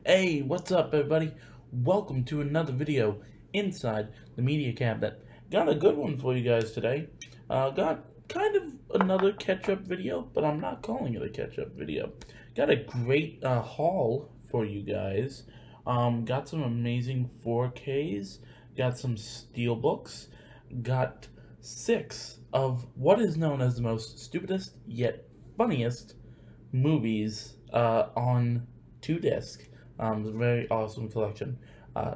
Hey, what's up everybody? Welcome to another video inside the media cabinet. Got a good one for you guys today. Got kind of another catch-up video, but I'm not calling it a catch-up video. Got a great haul for you guys. Got some amazing 4Ks, got some Steelbooks, got 6 of what is known as the most stupidest yet funniest movies on 2 disc. It's a very awesome collection.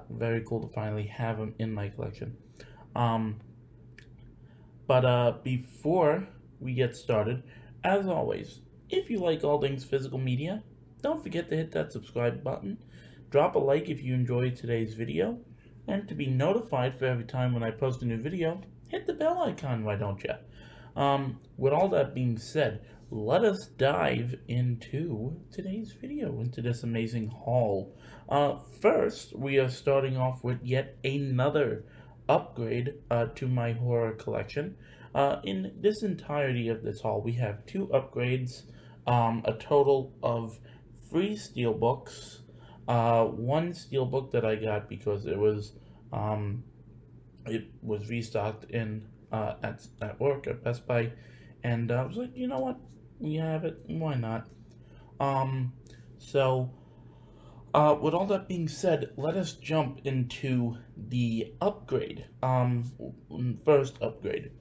Very cool to finally have them in my collection. But before we get started, as always, if you like all things physical media, don't forget to hit that subscribe button. Drop a like if you enjoyed today's video. And to be notified for every time when I post a new video, hit the bell icon, why don't you? With all that being said, let us dive into today's video, into this amazing haul. First, we are starting off with yet another upgrade to my horror collection. In this entirety of this haul, we have 2 upgrades, a total of 3 steelbooks, 1 steelbook that I got because it was restocked in at work at Best Buy, and I was like, you know what, we have it, why not? With all that being said, let us jump into the upgrade. First upgrade.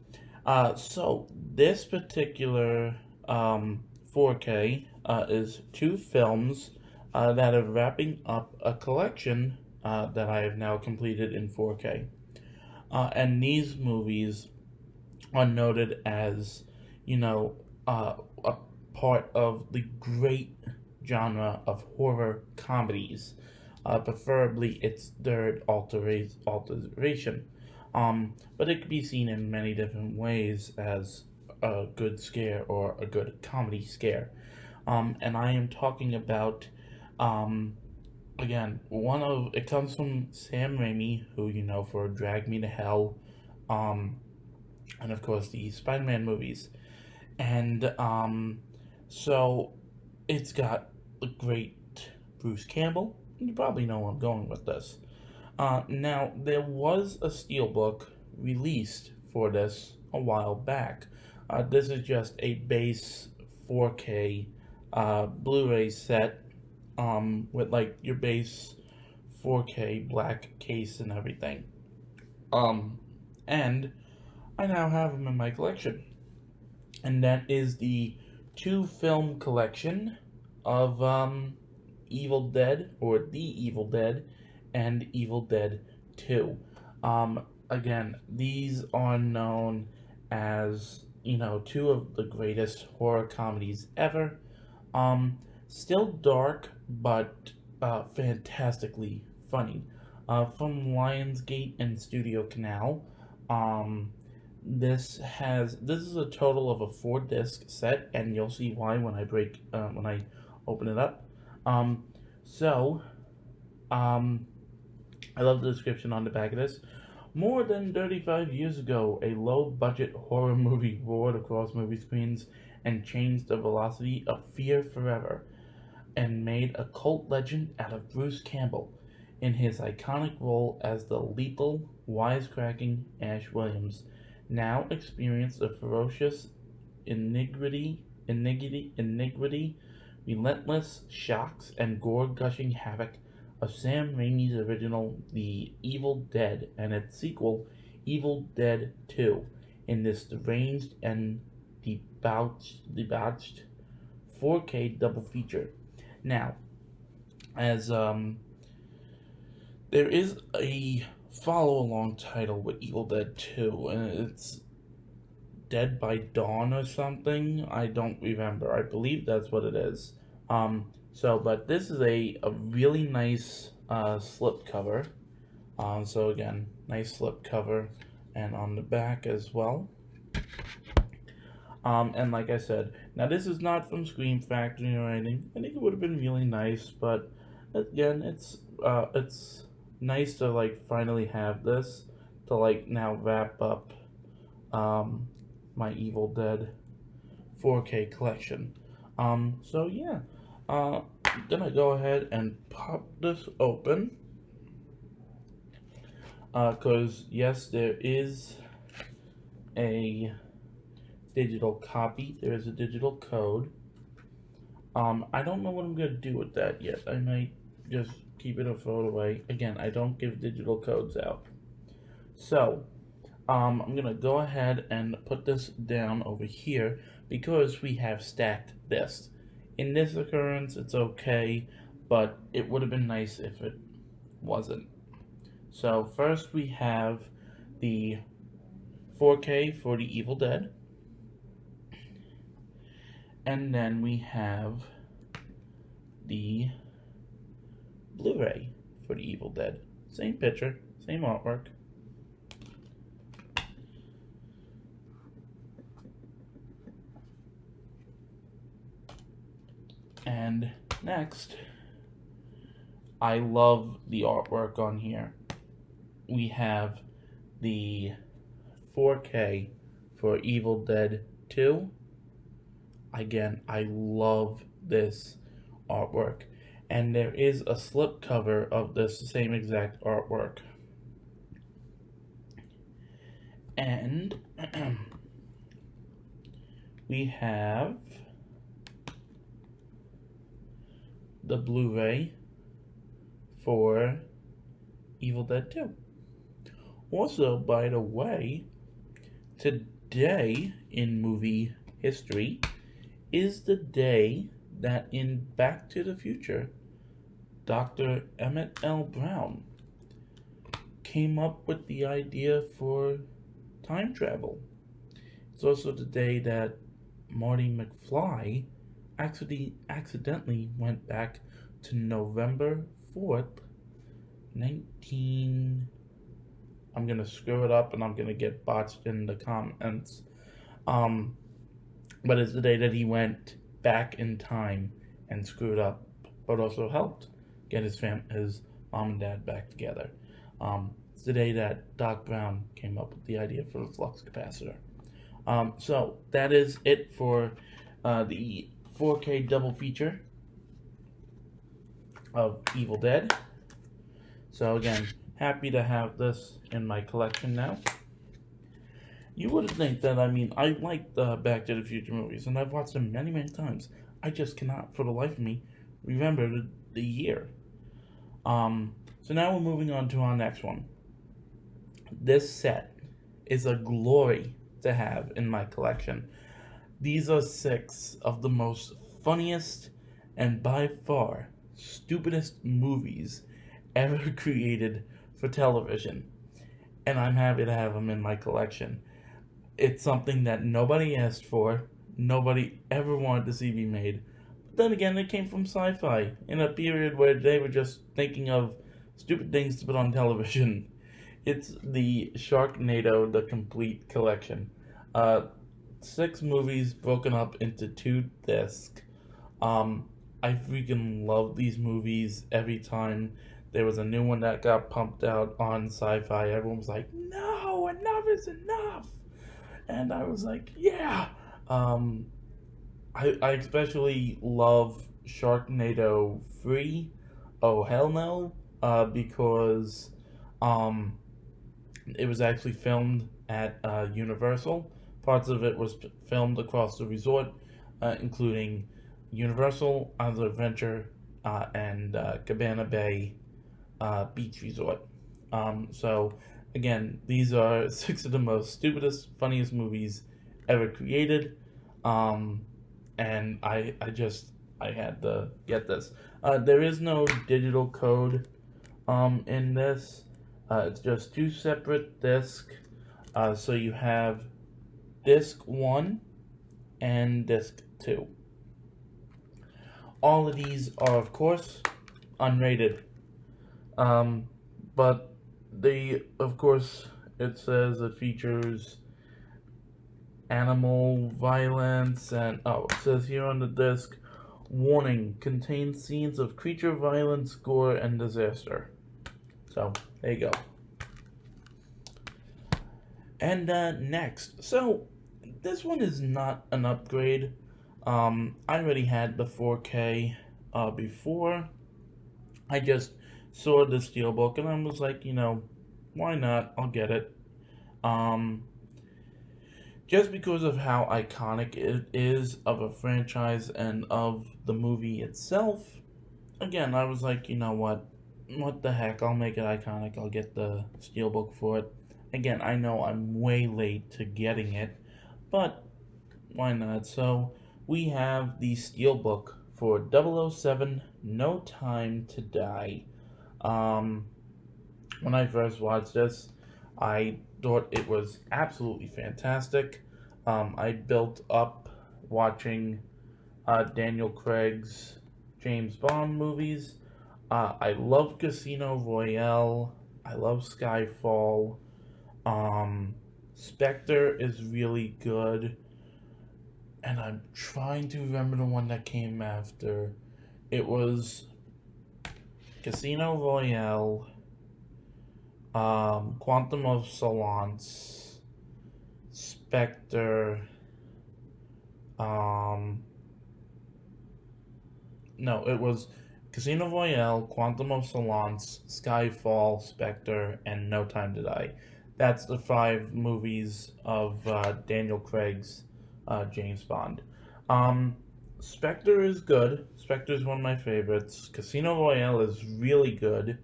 So this particular 4K is 2 films that are wrapping up a collection that I have now completed in 4K. And these movies are noted as, a part of the great genre of horror comedies. Preferably its third alteration. But it could be seen in many different ways as a good scare or a good comedy scare. And I am talking about, again, it comes from Sam Raimi, who you know for Drag Me to Hell, and of course the SpiderMan movies. And so it's got the great Bruce Campbell. You probably know where I'm going with this. Now, there was a steelbook released for this a while back. This is just a base 4K Blu-ray set with like your base 4K black case and everything. And I now have them in my collection. And that is the 2 film collection of Evil Dead, or The Evil Dead, and Evil Dead 2. Again, these are known as, 2 of the greatest horror comedies ever. Still dark, but fantastically funny. From Lionsgate and Studio Canal. This is a total of a 4-disc set, and you'll see why when I open it up. I love the description on the back of this. More than 35 years ago, a low-budget horror movie roared across movie screens and changed the velocity of fear forever, and made a cult legend out of Bruce Campbell in his iconic role as the lethal, wisecracking Ash Williams. Now experience the ferocious iniquity, relentless shocks, and gore-gushing havoc of Sam Raimi's original The Evil Dead and its sequel, Evil Dead 2, in this deranged and debauched 4K double feature. Now, as there is a follow-along title with Evil Dead 2, and it's Dead by Dawn or something. I don't remember. I believe that's what it is. But this is a really nice slip cover. So again, nice slip cover, and on the back as well. And like I said, now this is not from Scream Factory or anything. I think it would have been really nice, but again, it's nice to like finally have this to like now wrap up my Evil Dead 4K collection. So yeah, I'm gonna go ahead and pop this open. Because, yes, there is a digital copy. There is a digital code. I don't know what I'm gonna do with that yet. I might just keep it a photo away. Again, I don't give digital codes out. So, I'm gonna go ahead and put this down over here because we have stacked discs. In this occurrence, it's okay, but it would have been nice if it wasn't. So first we have the 4K for the Evil Dead. And then we have the Blu-ray for the Evil Dead. Same picture, same artwork. And next, I love the artwork on here. We have the 4K for Evil Dead 2. Again, I love this artwork. And there is a slipcover of this same exact artwork. And we have the Blu-ray for Evil Dead 2. Also, by the way, today in movie history is the day that in Back to the Future, Dr. Emmett L. Brown came up with the idea for time travel. It's also the day that Marty McFly accidentally went back to November 4th, I'm gonna screw it up and I'm gonna get botched in the comments. But it's the day that he went back in time and screwed up, but also helped get his mom and dad back together. It's the day that Doc Brown came up with the idea for the flux capacitor. So that is it for the 4K double feature of Evil Dead. So again, happy to have this in my collection now. You would think that, I like the Back to the Future movies, and I've watched them many, many times. I just cannot, for the life of me, remember the year. So now we're moving on to our next one. This set is a glory to have in my collection. These are 6 of the most funniest and by far stupidest movies ever created for television. And I'm happy to have them in my collection. It's something that nobody asked for, nobody ever wanted to see be made. But then again, it came from sci-fi in a period where they were just thinking of stupid things to put on television. It's the Sharknado, the complete collection. 6 movies broken up into 2 discs. I freaking love these movies. Every time there was a new one that got pumped out on sci-fi, everyone was like, no, enough is enough. And I was like, yeah. I especially love Sharknado 3. Oh, hell no. Because it was actually filmed at Universal. Parts of it was filmed across the resort, including Universal, Island Adventure, and Cabana Bay Beach Resort. So, again, these are 6 of the most stupidest, funniest movies ever created. And I had to get this. There is no digital code in this. It's just 2 separate discs. So you have disc 1 and disc 2. All of these are, of course, unrated. But they, of course, it says it features animal violence, and it says here on the disc, warning, contains scenes of creature violence, gore, and disaster. So, there you go. And next, so this one is not an upgrade. I already had the 4K before. I just saw the Steelbook and I was like, why not? I'll get it. Um, just because of how iconic it is of a franchise and of the movie itself. Again, I was like, you know what? What the heck? I'll make it iconic. I'll get the Steelbook for it. Again, I know I'm way late to getting it, but why not? So, we have the Steelbook for 007 No Time to Die. Um, when I first watched this, I thought it was absolutely fantastic. I built up watching Daniel Craig's James Bond movies. I love Casino Royale. I love Skyfall. Spectre is really good. And I'm trying to remember the one that came after. It was Casino Royale, Quantum of Solace, Spectre, no, it was Casino Royale, Quantum of Solace, Skyfall, Spectre, and No Time to Die. That's the 5 movies of Daniel Craig's James Bond. Spectre is good. Spectre is one of my favorites. Casino Royale is really good.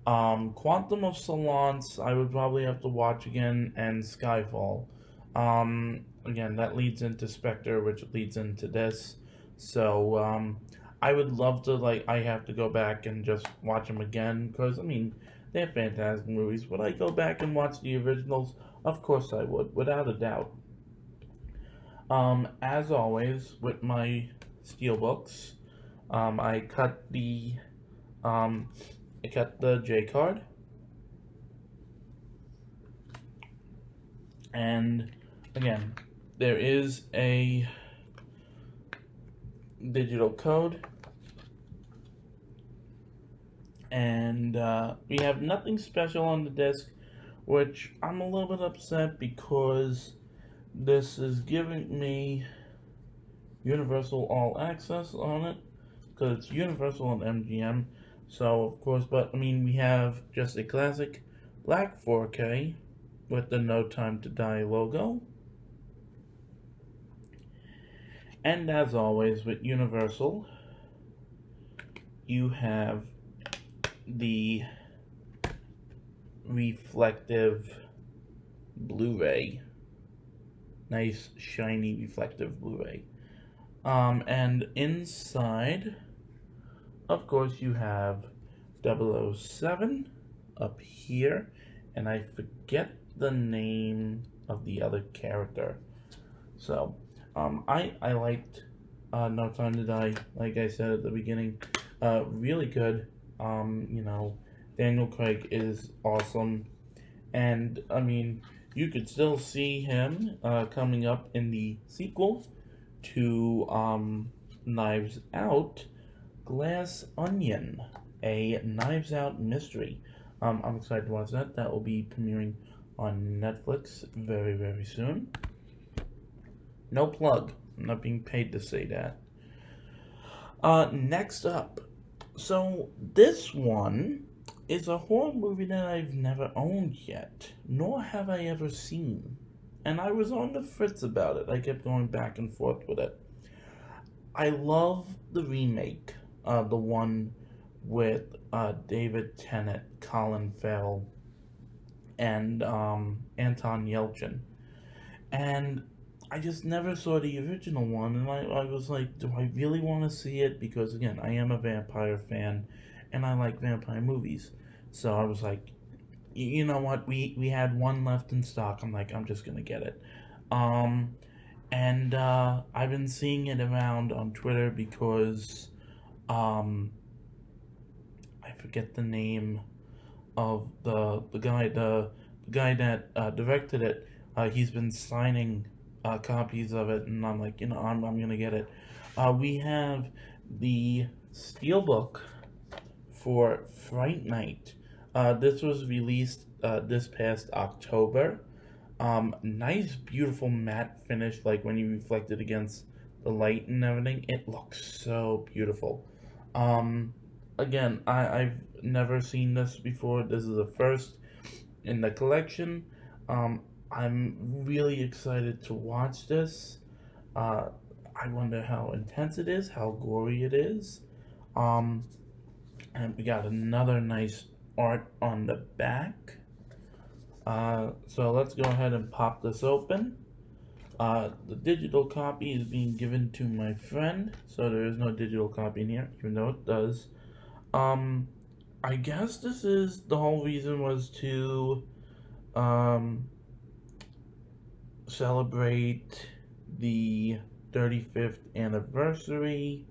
Quantum of Solace, I would probably have to watch again, and Skyfall. Again, that leads into Spectre, which leads into this. So, I would love to, I have to go back and just watch them again, because, they're fantastic movies. Would I go back and watch the originals? Of course I would, without a doubt. As always, with my Steelbooks, I cut the J card, and again, there is a digital code, and we have nothing special on the disc, which I'm a little bit upset because this is giving me Universal All Access on it, because it's Universal and MGM. So, of course, but we have just a classic black 4K with the No Time to Die logo. And as always, with Universal, you have the reflective Blu-ray. Nice, shiny, reflective Blu-ray. And inside, of course, you have 007 up here, and I forget the name of the other character. So, I liked No Time to Die, like I said at the beginning. Really good. Daniel Craig is awesome. And, you could still see him coming up in the sequel to Knives Out, Glass Onion, a Knives Out mystery. I'm excited to watch that. That will be premiering on Netflix very, very soon. No plug. I'm not being paid to say that. Next up. So, this one is a horror movie that I've never owned yet, nor have I ever seen. And I was on the fritz about it. I kept going back and forth with it. I love the remake, the one with David Tennant, Colin Farrell, and Anton Yelchin. And I just never saw the original one, and I was like, do I really want to see it? Because, again, I am a vampire fan, and I like vampire movies. So I was like, you know what, we had one left in stock. I'm like, I'm just going to get it. And I've been seeing it around on Twitter because I forget the name of the guy that directed it. He's been signing copies of it, and I'm like, I'm gonna get it. We have the Steelbook for Fright Night. This was released this past October. Nice, beautiful matte finish, like when you reflect it against the light and everything. It looks so beautiful. Um, Again, I've never seen this before. This is the first in the collection. I'm really excited to watch this. Uh, I wonder how intense it is, how gory it is. Um, and we got another nice art on the back. So let's go ahead and pop this open. The digital copy is being given to my friend, so there is no digital copy in here, even though it does. Um, I guess this is the whole reason was to um, celebrate the 35th anniversary.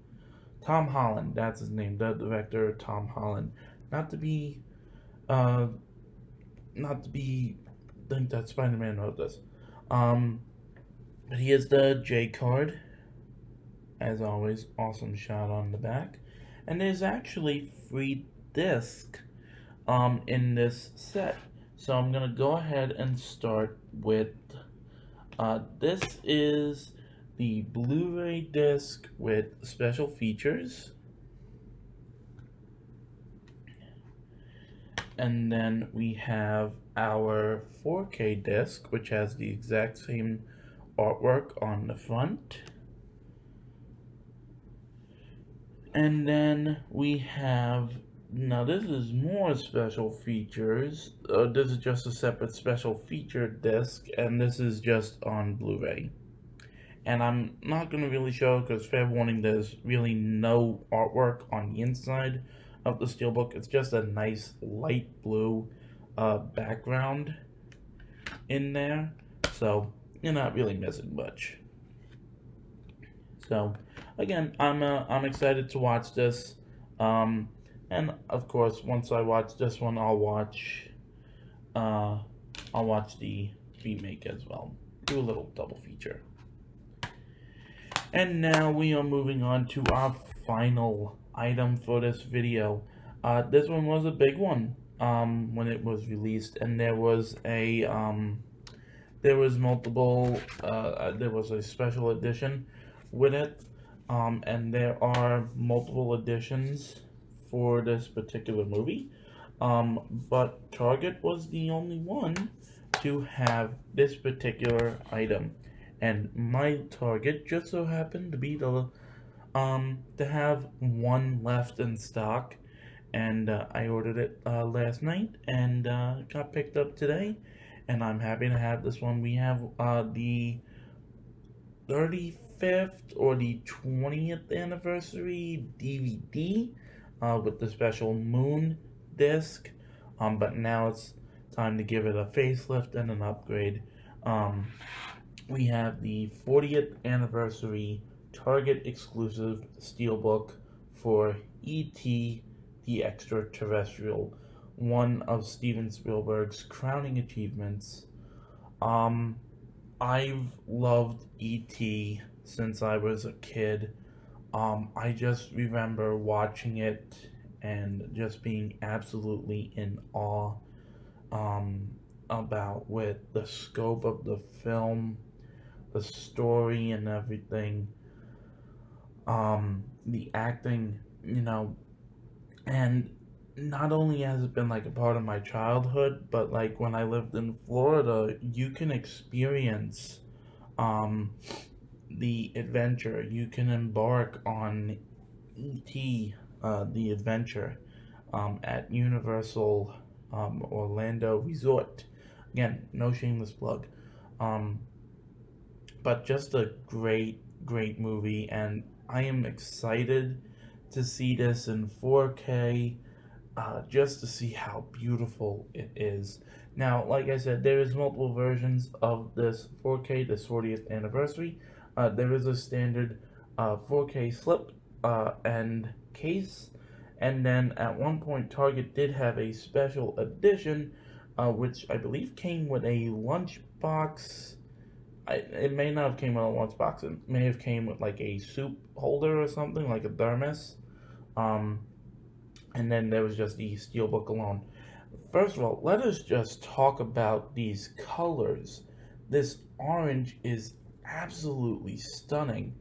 Tom Holland, that's his name, the director Tom Holland. Not to be, uh, not to be, think that SpiderMan wrote this. But he is the J card. As always, awesome shot on the back. And there's actually free disc in this set. So I'm gonna go ahead and start with this is the Blu-ray disc with special features. And then we have our 4K disc, which has the exact same artwork on the front. And then we have, now this is more special features. This is just a separate special feature disc, and this is just on Blu-ray. And I'm not going to really show because, fair warning, there's really no artwork on the inside of the Steelbook. It's just a nice light blue background in there. So you're not really missing much. So again, I'm excited to watch this, and of course, once I watch this one, I'll watch the remake as well. Do a little double feature. And now we are moving on to our final item for this video. This one was a big one when it was released, and there was a there was a special edition with it, and there are multiple editions for this particular movie, but Target was the only one to have this particular item, and my Target just so happened to be to have one left in stock, and I ordered it last night, and got picked up today, and I'm happy to have this one. We have the 35th or the 20th anniversary DVD with the special Moon disc, but now it's time to give it a facelift and an upgrade. We have the 40th anniversary Target exclusive Steelbook for E.T. the Extraterrestrial, one of Steven Spielberg's crowning achievements. I've loved E.T. since I was a kid. I just remember watching it and just being absolutely in awe about with the scope of the film, the story and everything, the acting, and not only has it been like a part of my childhood, but like when I lived in Florida, you can experience the adventure. You can embark on E.T. The adventure at Universal Orlando Resort. Again, no shameless plug. But just a great movie, and I am excited to see this in 4K. Just to see how beautiful it is. Now, like I said, there is multiple versions of this 4K, this 40th anniversary. There is a standard 4K slip and case, and then at one point Target did have a special edition, which I believe came with a lunchbox. It may not have came with a lunchbox. It may have came with like a soup holder or something, like a thermos. And then there was just the Steelbook alone. First of all, let us just talk about these colors. This orange is absolutely stunning,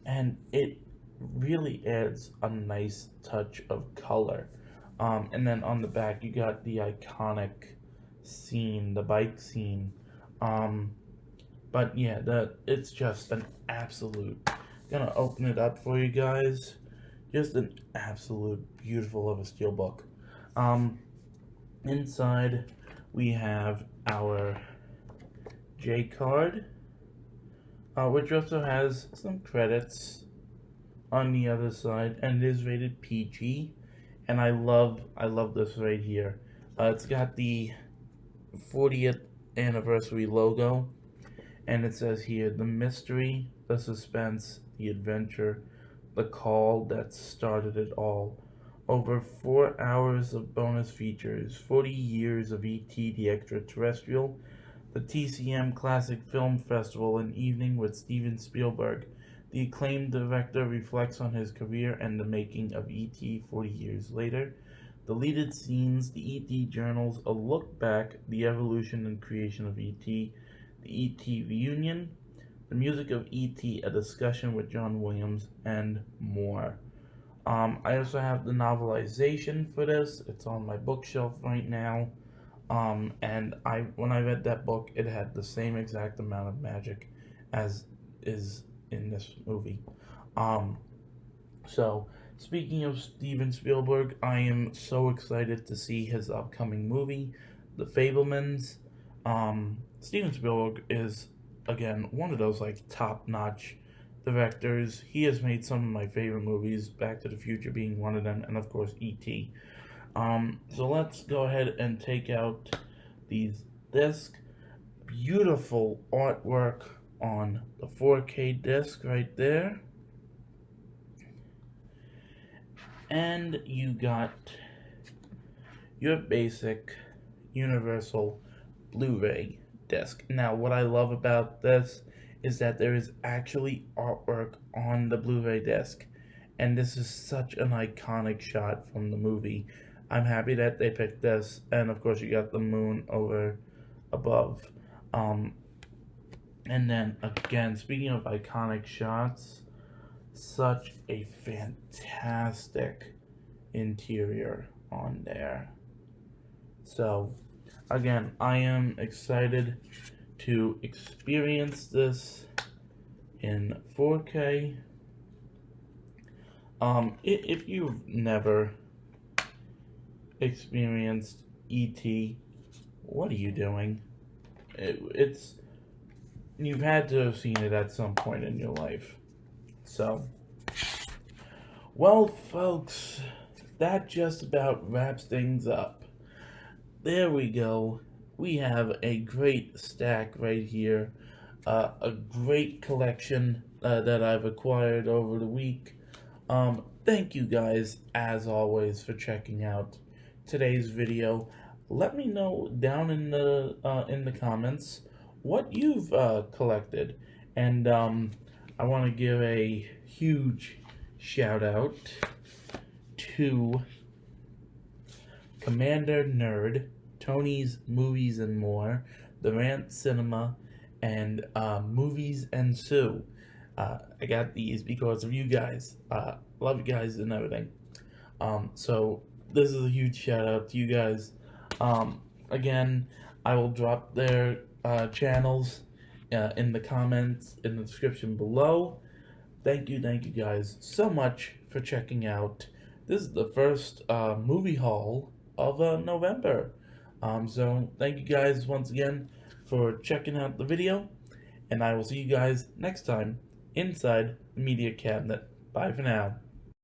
and it really adds a nice touch of color. And then on the back, you got the iconic scene, the bike scene. Um, but yeah, it's just an absolute. Gonna open it up for you guys. Just an absolute beautiful of a steelbook. Um, Inside, we have our J card, which also has some credits on the other side, and it is rated PG. And I love this right here. It's got the 40th anniversary logo, and it says here the mystery, the suspense, the adventure, the call that started it all. Over 4 hours of bonus features, 40 years of E.T. the Extraterrestrial, the TCM Classic Film Festival, an evening with Steven Spielberg. The acclaimed director reflects on his career and the making of E.T. 40 years later. Deleted scenes, the E.T. journals, a look back, the evolution and creation of E.T., the E.T. reunion, the music of E.T., a discussion with John Williams, and more. I also have the novelization for this. It's on my bookshelf right now. And when I read that book, it had the same exact amount of magic as is in this movie. So speaking of Steven Spielberg, I am so excited to see his upcoming movie, The Fablemans. Steven Spielberg is, again, one of those like top-notch directors. He has made some of my favorite movies, Back to the Future being one of them, and of course E.T. So let's go ahead and take out these discs. Beautiful artwork on the 4K disc right there. And you got your basic universal Blu-ray disc. Now, what I love about this is that there is actually artwork on the Blu-ray disc, and this is such an iconic shot from the movie. I'm happy that they picked this, and of course you got the moon over above. And then again, speaking of iconic shots, such a fantastic interior on there. So again, I am excited to experience this in 4K. If you've never experienced E.T., what are you doing? You've had to have seen it at some point in your life. So, well, folks, that just about wraps things up. There we go. We have a great stack right here. A great collection that I've acquired over the week. Thank you guys, as always, for checking out today's video. Let me know down in the comments what you've collected, and I want to give a huge shout out to Commander Nerd, Tony's Movies and More, The Rant Cinema, and Movies and Sue. I got these because of you guys. Love you guys and everything. So this is a huge shout out to you guys. Again, I will drop their channels in the comments, in the description below. Thank you guys so much for checking out. This is the first movie haul of November. So thank you guys once again for checking out the video, and I will see you guys next time inside the media cabinet. Bye for now.